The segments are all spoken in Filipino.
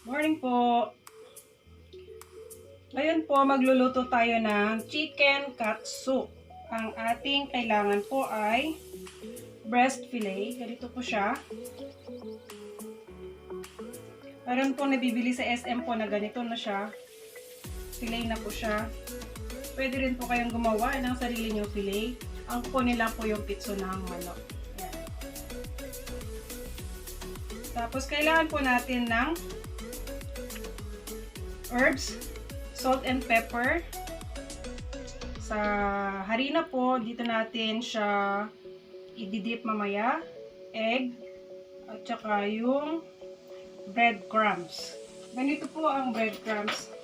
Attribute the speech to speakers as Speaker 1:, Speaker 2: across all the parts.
Speaker 1: Morning po. Ngayon po magluluto tayo ng chicken katsu. Ang ating kailangan po ay breast fillet. Ganito po siya. Meron po nabibili sa SM po na ganito na siya. Fillet na po siya. Pwede rin po kayong gumawa ng sarili niyong fillet. Ang kukunin lang po yung pitso ng manok. Ayan. Tapos kailangan po natin ng herbs, salt and pepper. Sa harina po, dito natin siya i-dip mamaya. Egg, at saka yung breadcrumbs. Ganito po ang breadcrumbs.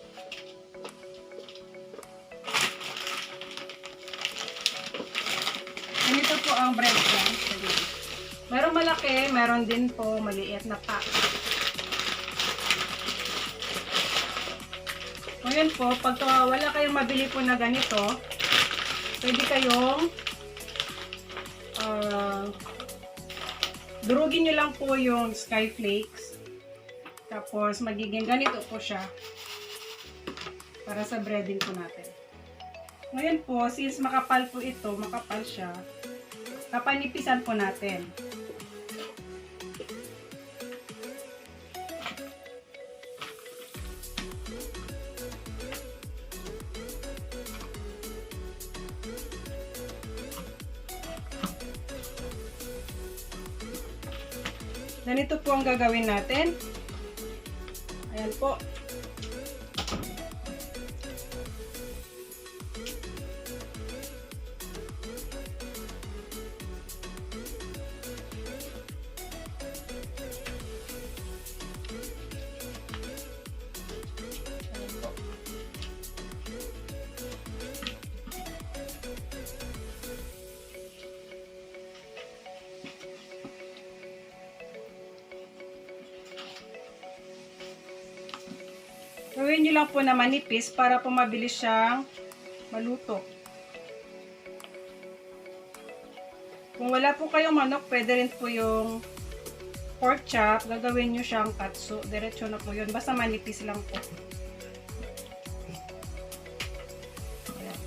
Speaker 1: Ganito po ang breadcrumbs. Meron malaki, meron din po maliit na pack. Ngayon po, pag wala kayong mabili po na ganito, pwede kayong durugin nyo lang po yung sky flakes. Tapos, magiging ganito po siya para sa breading po natin. Ngayon po, since makapal po ito, makapal siya, papanipisan po natin. Ganito po ang gagawin natin. Ayan po. Gawin nyo lang po na manipis para po mabilis siyang maluto. Kung wala po kayong manok, pwede rin po yung pork chop. Gagawin nyo siyang katsu. Diretso na po yun. Basta manipis lang po. Ayan.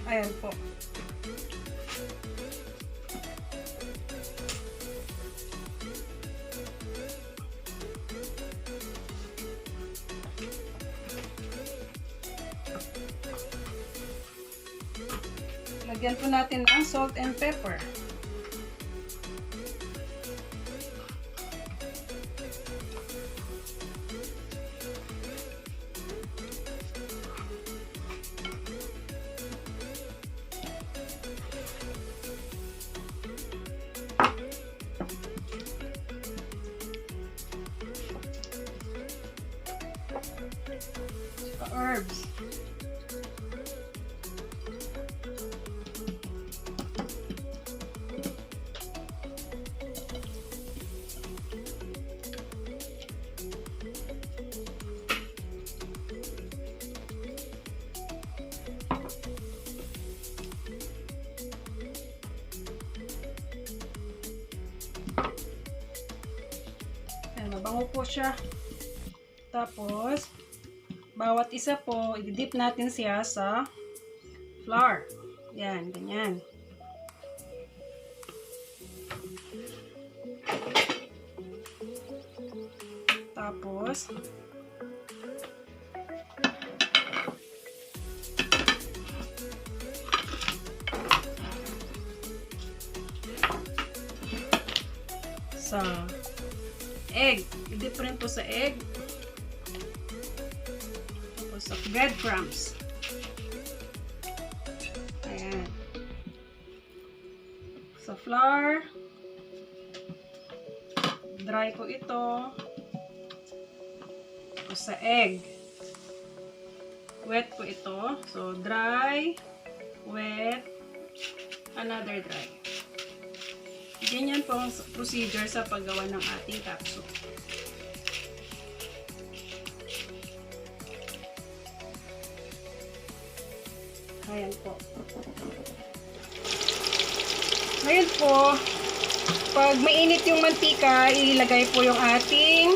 Speaker 1: Ayan po. Lagyan po natin ng salt and pepper. Herbs. Ayan, mabango po siya. Tapos, bawat isa po, i-dip natin siya sa flour. Yan, ganyan. Tapos, sa egg. I-dip rin po sa egg. Sa breadcrumbs. Ayan. Sa flour. Dry po ito. Tapos sa egg. Wet po ito. So, dry, wet, another dry. Ganyan po ang procedure sa paggawa ng ating katsu. Ayan po. Ngayon po, pag mainit yung mantika, ilagay po yung ating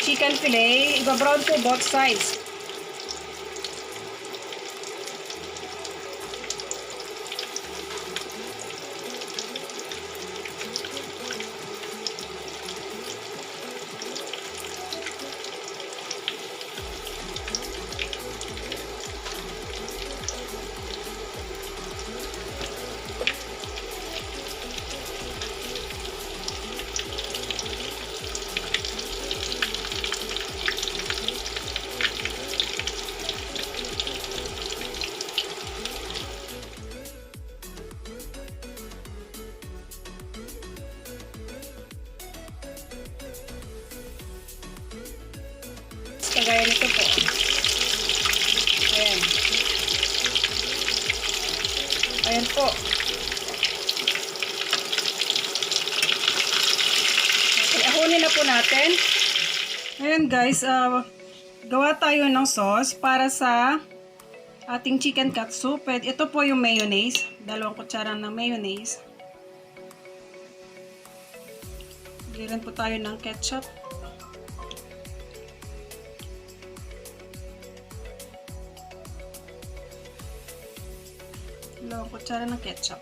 Speaker 1: chicken fillet. Iba-brown po both sides. Kagaya nito po. Ayan. Ayan po. Okay, ahonin na po natin. Ayan guys, gawa tayo ng sauce para sa ating chicken katsu. Ito po yung mayonnaise. 2 kutsara ng mayonnaise. Bigyan po tayo ng ketchup. Dalawang kutsara ng ketchup.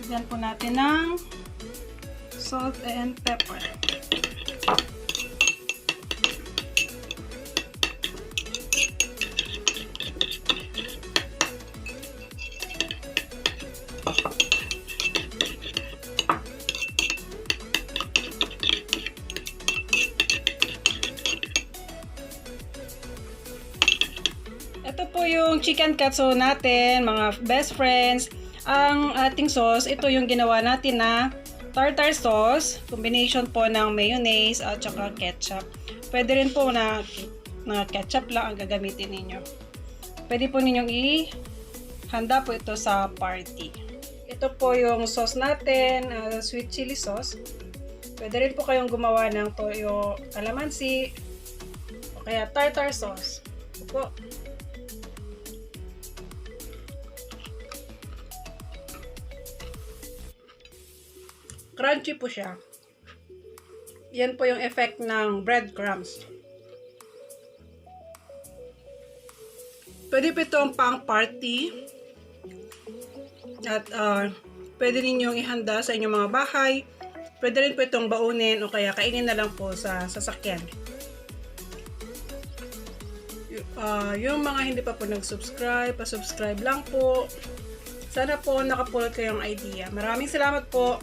Speaker 1: Lagyan po natin ng salt and pepper. Ito po yung chicken katsu natin, mga best friends. Ang ating sauce, ito yung ginawa natin na tartar sauce, combination po ng mayonnaise at saka ketchup. Pwede rin po na ketchup lang ang gagamitin ninyo. Pwede po ninyong ihanda po ito sa party. Ito po yung sauce natin, sweet chili sauce. Pwede rin po kayong gumawa ng toyo calamansi o kaya tartar sauce. Ito po. Crunchy po siya. Yan po yung effect ng breadcrumbs. Pwede po itong pang party. At pwede ninyong ihanda sa inyong mga bahay. Pwede rin po itong baunin o kaya kainin na lang po sa sasakyan. Yung mga hindi pa po nag-subscribe, pa-subscribe lang po. Sana po nakapulot kayong idea. Maraming salamat po.